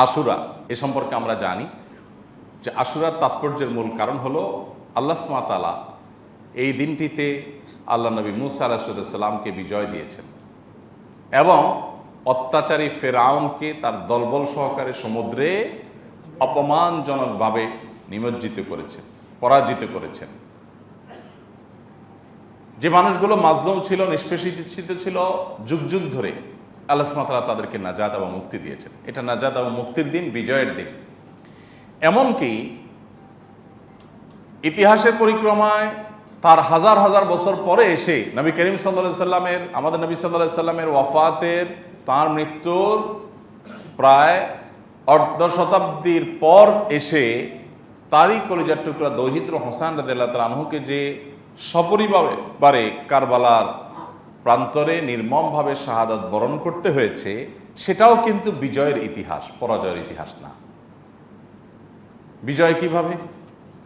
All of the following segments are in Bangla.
আশুরা এ সম্পর্কে আমরা জানি যে আশুরার তাৎপর্যের মূল কারণ হলো আল্লাহ সুবহানাহু ওয়া তাআলা এই দিনটিতে আল্লাহ নবী মুসা আলাইহিস সালামকে বিজয় দিয়েছেন এবং অত্যাচারী ফেরাউনকে তার দলবল সহকারে সমুদ্রে অপমানজনকভাবে নিমজ্জিত করেছেন, পরাজিত করেছেন। যে মানুষগুলো মাজলুম ছিল, নিষ্পেষিত ছিল, যুগ যুগ ধরে আল্লাহ সুবহানাহু ওয়া তাআলা তাদেরকে নাজাত এবং মুক্তি দিয়েছেন। এটা নাজাত এবং মুক্তির দিন, বিজয়ের দিন। এমনকি ইতিহাসের পরিক্রমায় তার হাজার হাজার বছর পরে এসে নবী করিম সাল্লাল্লাহু আলাইহি সাল্লামের, আমাদের নবী সাল্লাল্লাহু আলাইহি সাল্লামের ওয়াফাতের, তার মৃত্যুর প্রায় অর্ধ শতাব্দীর পর এসে তারই কলিজার টুকরা দৌহিত্র হোসেন রাদিয়াল্লাহু তাআলা আনহুকে যে সপরিবারে কারবালার প্রান্তরে নির্মমভাবে শাহাদাত বরণ করতে হয়েছে, সেটাও কিন্তু বিজয়ের ইতিহাস, পরাজয়ের ইতিহাস না। বিজয় কিভাবে?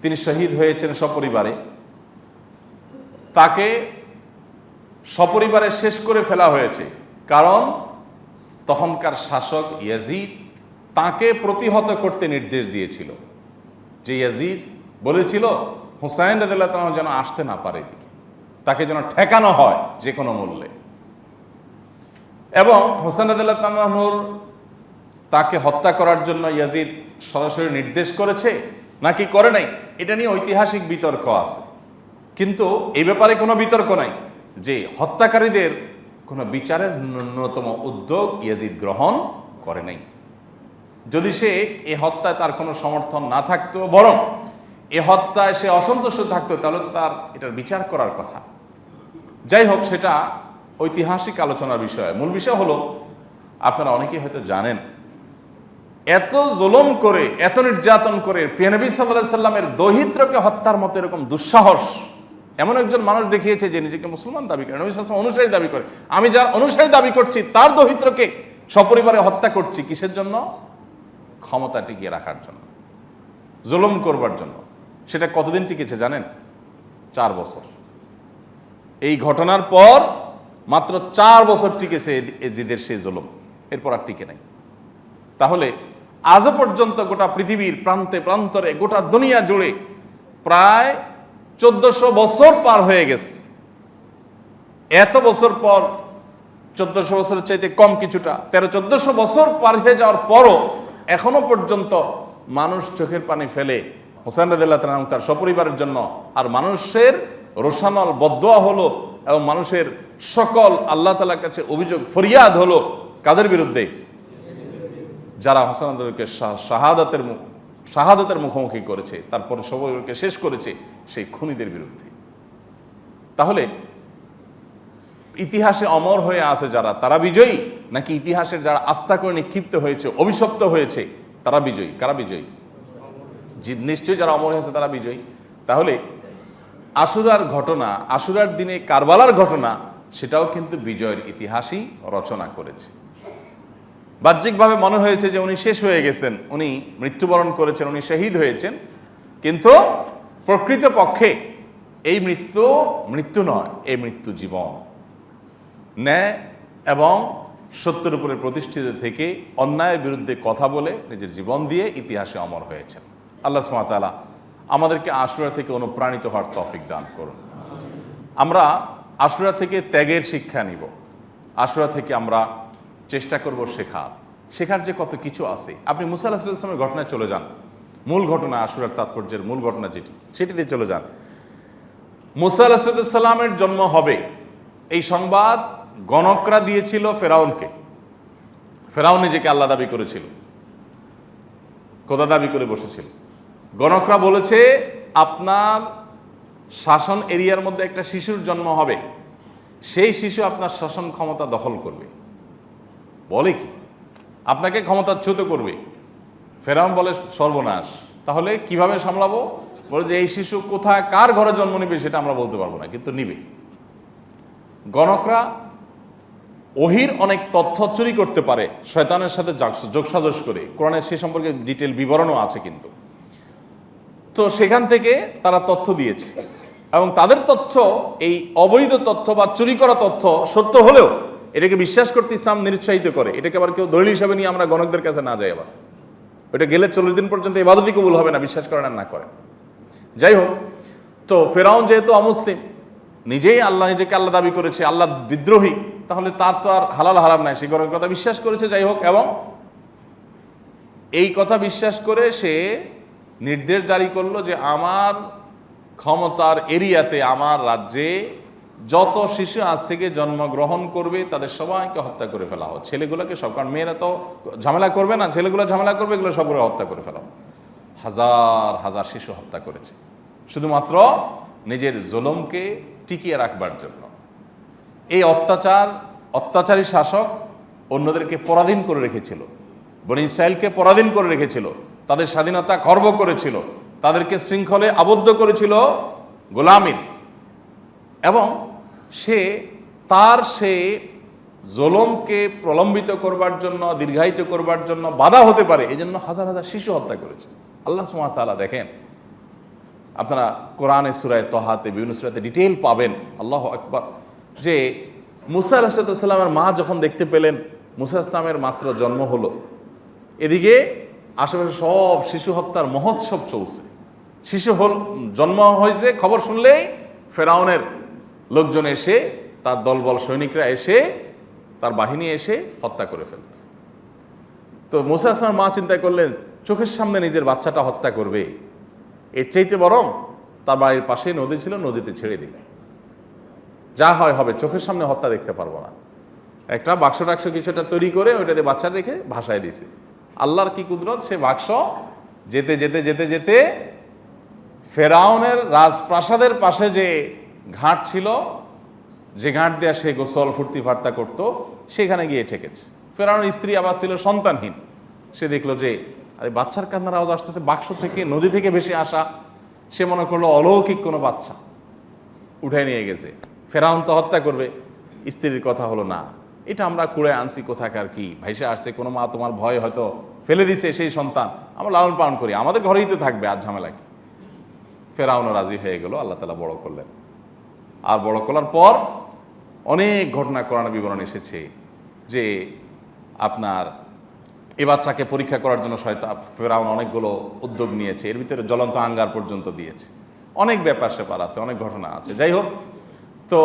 তিনি শহীদ হয়েছেন সপরিবারে, তাকে সপরিবারে শেষ করে ফেলা হয়েছে, কারণ তখনকার শাসক ইয়াজিদ তাকে প্রতিহত করতে নির্দেশ দিয়েছিল। যে ইয়াজিদ বলেছিল হুসাইন রাদিয়াল্লাহু তাআলা যেন আসতে না পারে এদিকে, তাকে যেন ঠেকানো হয় যে কোনো মূল্যে। এবং হুসাইন রাদিয়াল্লাহু তাআলার তাকে হত্যা করার জন্য ইয়াজিদ সরাসরি নির্দেশ করেছে নাকি করে নাই, এটা নিয়ে ঐতিহাসিক বিতর্ক আছে। কিন্তু এই ব্যাপারে কোনো বিতর্ক নাই যে হত্যাকারীদের কোনো বিচারের ন্যূনতম উদ্যোগ ইয়াজিদ গ্রহণ করে নাই। যদি সে এ হত্যায় তার কোনো সমর্থন না থাকতো, বরং এ হত্যায় সে অসন্তুষ্ট থাকতো, তাহলে তো তার এটার বিচার করার কথা। যাই হোক, সেটা ঐতিহাসিক আলোচনার বিষয়। মূল বিষয় হলো, আপনারা অনেকেই হয়তো জানেন, এত জুলুম করে, এত নির্যাতন করে প্রিয় নবী সাল্লাল্লাহু আলাইহি সাল্লামের দৌহিত্রকে হত্যার মতো এরকম দুঃসাহস এমন একজন মানুষ দেখিয়েছে যে নিজেকে মুসলমান দাবি করে, নবী সাল্লাল্লাহু আলাইহি সাল্লাম অনুসারী দাবি করে। আমি যার অনুসারী দাবি করছি তার দৌহিত্রকে সপরিবারে হত্যা করছি, কিসের জন্য? ক্ষমতা টিকিয়ে রাখার জন্য, জুলুম করবার জন্য। সেটা কতদিন টিকেছে জানেন? 4 বছর। এই ঘটনার পর মাত্র 4 বছর টিকেছে এজিদের সেই জুলুম, এরপর আর টিকে নাই। তাহলে আজও পর্যন্ত গোটা পৃথিবীর প্রান্তে প্রান্তরে, গোটা দুনিয়া জুড়ে প্রায় 1400 বছর পার হয়ে গেছে। এত বছর পর, 1400 বছরের চাইতে কম কিছুটা, 1300-1400 বছর পার হয়ে যাওয়ার পরও এখনো পর্যন্ত মানুষ চোখের পানি ফেলে হোসেন রাদিয়াল্লাহু তাআলা তার সপরিবারের জন্য। আর মানুষের রোশানল বদদোয়া হলো এবং মানুষের সকল আল্লাহ তাআলার কাছে অভিযোগ ফরিয়াদ হলো কাদের বিরুদ্ধে? যারা হোসেন রাদিয়াল্লাহুকে শাহাদাতের মুখোমুখি করেছে, তারপরে সপরিবারকে শেষ করেছে, সেই খুনিদের বিরুদ্ধে। তাহলে ইতিহাসে অমর হয়ে আছে যারা, তারা বিজয়ী, নাকি ইতিহাসের যারা আস্থা করে নিক্ষিপ্ত হয়েছে, অভিশপ্ত হয়েছে, তারা বিজয়ী? কারা বিজয়ী? নিশ্চয়ই যারা অমর হয়েছে তারা বিজয়ী। তাহলে আশুরার ঘটনা, আশুরার দিনে কারবালার ঘটনা, সেটাও কিন্তু বিজয়ের ইতিহাসই রচনা করেছে। বাহ্যিকভাবে মনে হয়েছে যে উনি শেষ হয়ে গেছেন, উনি মৃত্যুবরণ করেছেন, উনি শহীদ হয়েছেন, কিন্তু প্রকৃতপক্ষে এই মৃত্যু নয়, এই মৃত্যু জীবন। ন্যায় এবং সত্যের উপরে প্রতিষ্ঠিত থেকে অন্যায়ের বিরুদ্ধে কথা বলে নিজের জীবন দিয়ে ইতিহাসে অমর হয়েছেন। আল্লাহ সুবহানাহু ওয়া তাআলা আমাদেরকে আশুরা থেকে অনুপ্রাণিত হওয়ার তৌফিক দান করুন। আমরা আশুরা থেকে ত্যাগের শিক্ষা নিব, আশুরা থেকে আমরা চেষ্টা করব শেখার যে কত কিছু আছে। আপনি মুসা আলাইহিস সালামের ঘটনায় চলে যান, মূল ঘটনা, আশুরার তাৎপর্যের মূল ঘটনা সেটিতে চলে যান। মুসা আলাইহিস সালামের জন্ম হবে এই সংবাদ গণকরা দিয়েছিল ফেরাউনকে। ফেরাউন নিজেকে আল্লাহ দাবি করেছিল, খোদা দাবি করে বসেছিল। গণকরা বলেছে আপনার শাসন এরিয়ার মধ্যে একটা শিশুর জন্ম হবে, সেই শিশু আপনার শাসন ক্ষমতা দখল করবে। বলে কি? আপনাকে ক্ষমতাচ্যুত করবে। ফেরাউন বলে সর্বনাশ, তাহলে কিভাবে সামলাবো? বলে যে এই শিশু কোথায় কার ঘরে জন্ম নিবে সেটা আমরা বলতে পারবো না, কিন্তু নিবে। গণকরা ওহির অনেক তথ্য চুরি করতে পারে শয়তানের সাথে যোগসাজশ করে, কোরআনের সে সম্পর্কে ডিটেল বিবরণও আছে। কিন্তু তো সেখান থেকে তারা তথ্য দিয়েছে এবং তাদের তথ্য, এই অবৈধ তথ্য বা চুরি করা তথ্য সত্য হলেও এটাকে বিশ্বাস করতে ইসলাম নিরুৎসাহিত করে। এটাকে আবার কেউ দলিল হিসাবে নিয়ে আমরা গণকদের কাছে না যাই। আবার ওইটা গেলে 40 দিন পর্যন্ত ইবাদতই কবুল হবে না, বিশ্বাস করেন আর না করেন। যাই হোক, তো ফেরাউন যেহেতু অমুসলিম, নিজেই নিজেকে আল্লাহ দাবি করেছে, আল্লাহ বিদ্রোহী, তাহলে তার তো আর হালাল হারাম নাই, সে গরমের কথা বিশ্বাস করেছে। যাই হোক, এবং এই কথা বিশ্বাস করে সে নির্দেশ জারি করলো যে আমার ক্ষমতার এরিয়াতে, আমার রাজ্যে যত শিশু আজ থেকে জন্মগ্রহণ করবে তাদের সবাইকে হত্যা করে ফেলা হোক, ছেলেগুলোকে সব, কারণ মেয়েরা তো ঝামেলা করবে না, ছেলেগুলো ঝামেলা করবে, এগুলো সবগুলো হত্যা করে ফেলা হোক। হাজার হাজার শিশু হত্যা করেছে শুধুমাত্র নিজের জুলুমকে টিকিয়ে রাখবার জন্য। এই অত্যাচারী শাসক অন্যদেরকে পরাধীন করে রেখেছিল, বনী ইসরাইলকে পরাধীন করে রেখেছিল, তাদের স্বাধীনতা খর্ব করেছিল, তাদেরকে শৃঙ্খলে আবদ্ধ করেছিল গোলামীর। এবং সে জুলুমকে প্রলম্বিত করবার জন্য, দীর্ঘায়িত করবার জন্য বাধা হতে পারে, এই জন্য হাজার হাজার শিশু হত্যা করেছে। আল্লাহ সুবহানাহু ওয়া তাআলা দেখেন, আপনারা কোরআনে সূরা তাহাতে বিভিন্ন সূরাতে ডিটেইল পাবেন, আল্লাহু আকবার, যে মুসা আলাইহিস সালামের মা যখন দেখতে পেলেন মুসা ইসলামের মাত্র জন্ম হলো, এদিকে আশেপাশে সব শিশু হত্যার মহোৎসব চলছে। জন্ম হয়েছে খবর শুনলেই ফেরাউনের লোকজন এসে, তার দলবল সৈনিকরা এসে, তার বাহিনী এসে হত্যা করে ফেলত। তো মুসা আসলামের মা চিন্তা করলেন, চোখের সামনে নিজের বাচ্চাটা হত্যা করবে, এর চাইতে বরং তার বাড়ির পাশে নদী ছিল, নদীতে ছেড়ে দিই, যা হয় হবে, চোখের সামনে হত্যা দেখতে পারবো না। একটা বাক্স টাক্স কিছুটা তৈরি করে ওইটাতে বাচ্চা রেখে ভাসায় দিছে। আল্লাহর কি কুদরত, সে বাক্স যেতে যেতে যেতে যেতে ফেরাউনের রাজপ্রাসাদের পাশে যে ঘাট ছিল, যে ঘাট দেয়া সে গোসল ফুর্তি ফার্তা করতো, সেখানে গিয়ে ঠেকেছে। ফেরাউনের স্ত্রী আবার ছিল সন্তানহীন, সে দেখলো যে আরে বাচ্চার কান্নার আওয়াজ আসতেছে বাক্স থেকে, নদী থেকে ভেসে আসা। সে মনে করলো অলৌকিক কোনো বাচ্চা উঠে নিয়ে গেছে, ফেরাউন তো হত্যা করবে। স্ত্রীর কথা হলো না, এটা আমরা কুড়ে আনছি কোথাকার, কি ভাইসে আসছে, কোনো মা তোমার ভয় হয়তো ফেলে দিছে সেই সন্তান, আমরা লালন পালন করি, আমাদের ঘরেই তো থাকবে, আর ঝামেলা কি। ফেরাউনও রাজি হয়ে গেল, আল্লাহ তাআলা বড় করলেন। আর বড় করার পর অনেক ঘটনা কোরআনে বিবরণ এসেছে যে আপনার এ বাচ্চাকে পরীক্ষা করার জন্য ফেরাউন অনেকগুলো উদ্যোগ নিয়েছে, এর ভিতরে জ্বলন্ত আঙ্গার পর্যন্ত দিয়েছে, অনেক ব্যাপার স্যাপার আছে, অনেক ঘটনা আছে। যাই হোক, তো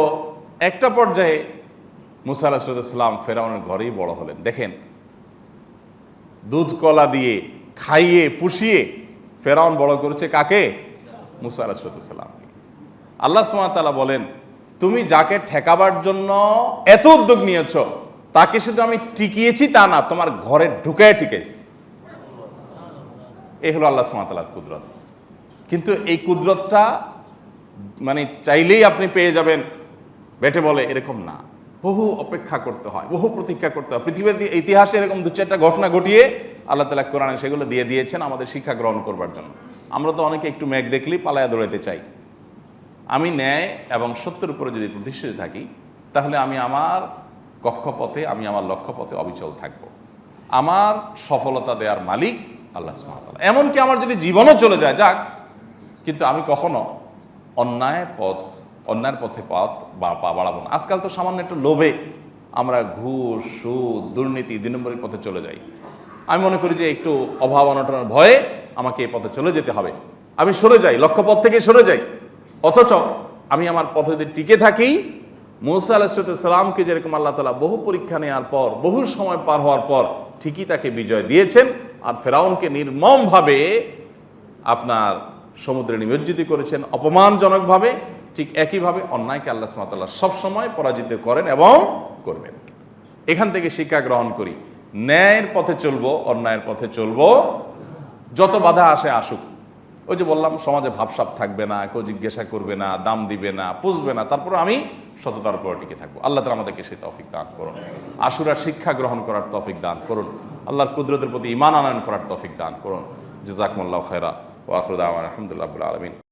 একটা পর্যায়ে মুসা আলাইহিস সালাম ফেরাউনের ঘরেই বড় হলেন। দেখেন, দুধ কলা দিয়ে খাইয়ে পুষিয়ে ফেরাউন বড় করেছে কাকে? মুসা আলাইহিস সালামকে। আল্লাহ সুবহানাহু ওয়া তাআলা বলেন, তুমি যাকে ঠেকাবার জন্য এত উদ্যোগ নিয়েছ, তাকে শুধু আমি টিকিয়েছি তা না, তোমার ঘরে ঢুকায় টিকেছি। এই হলো আল্লাহ সুবহানাহু ওয়া তাআলার কুদরত। কিন্তু এই কুদরতটা মানে চাইলেই আপনি পেয়ে যাবেন বেটে বলে, এরকম না। বহু অপেক্ষা করতে হয়, বহু প্রতীক্ষা করতে হয়। পৃথিবীর ইতিহাসে এরকম দু চারটা ঘটনা ঘটিয়ে আল্লাহ তাআলা কোরআনে সেগুলো দিয়ে দিয়েছেন আমাদের শিক্ষা গ্রহণ করবার জন্য। আমরা তো অনেকে একটু মেঘ দেখলেই পালায়া দৌড়াইতে চাই। আমি ন্যায় এবং সত্যের উপরে যদি প্রতিষ্ঠিত থাকি, তাহলে আমি আমার কক্ষপথে, আমি আমার লক্ষ্যপথে অবিচল থাকব। আমার সফলতা দেওয়ার মালিক আল্লাহ সুবহানাহু ওয়া তাআলা। এমনকি আমার যদি জীবনও চলে যায়, যাক, কিন্তু আমি কখনো অন্যায়ের পথে পা বাড়াবো না। আজকাল তো সামান্য একটু লোভে আমরা ঘুষ, সুদ, দুর্নীতি, 2 নম্বরের পথে চলে যাই। আমি মনে করি যে একটু অভাব অনটনের ভয়ে আমাকে এই পথে চলে যেতে হবে, আমি সরে যাই, লক্ষ্যপথ থেকে সরে যাই। অথচ আমি আমার পথে যদি টিকে থাকি, মুসা আলাইহিস সালামকে যেরকম আল্লাহ তাআলা বহু পরীক্ষা নেওয়ার পর, বহু সময় পার হওয়ার পর ঠিকই তাকে বিজয় দিয়েছেন, আর ফেরাউনকে নির্মমভাবে আপনার সমুদ্রে নিমজ্জিত করেছেন অপমানজনকভাবে, ঠিক একইভাবে অন্যায়কে আল্লাহ সুবহানাহু ওয়া তাআলা সবসময় পরাজিত করেন এবং করবেন। এখান থেকে শিক্ষা গ্রহণ করি, ন্যায়ের পথে চলবো, অন্যায়ের পথে চলবো, যত বাধা আসে আসুক। ওই যে বললাম, সমাজে ভাবসাব থাকবে না, কেউ জিজ্ঞাসা করবে না, দাম দিবে না, পুষবে না, তারপরে আমি সততার উপর টিকে থাকবো। আল্লাহ তাআলা আমাদেরকে সেই তৌফিক দান করুন, আশুরার শিক্ষা গ্রহণ করার তৌফিক দান করুন, আল্লাহর কুদরতের প্রতি ঈমান আনয়ন করার তৌফিক দান করুন। জাযাকুমুল্লাহু খায়রা ওয়া আখিরু দাওয়ানা আলহামদুলিল্লাহি রাব্বিল আলামিন।